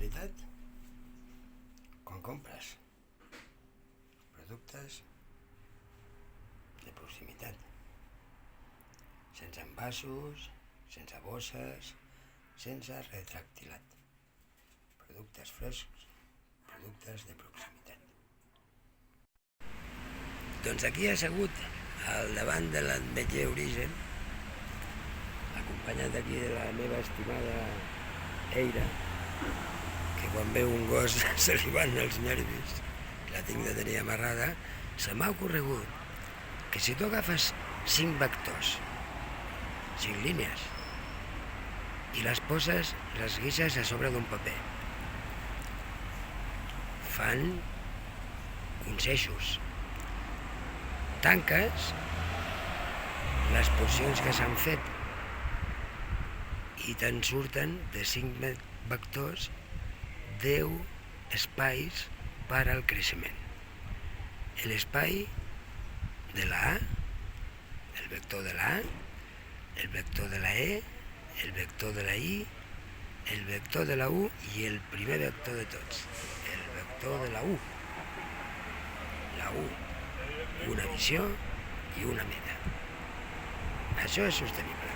proximitat. Quan compres productes de proximitat, sense envasos, sense bosses, sense retractilat, productes frescs, productes de proximitat. Doncs aquí assegut al davant de l'Ametller Origen, acompanyat aquí de la meva estimada Eira, que quan veu un gos se li van els nervis, la tinc de tenir amarrada. Se m'ha ocorregut que si tu agafes 5 vectors, 5 línies, i les poses, les guixes a sobre d'un paper, fan uns eixos. Tanques les porcions que s'han fet i te'n surten de 5 vectors 10 espais per al creixement. L'espai de la A, el vector de la A, el vector de la E, el vector de la I, el vector de la U i el primer vector de tots, el vector de la U. La U, una visió i una meta. Això és sostenible.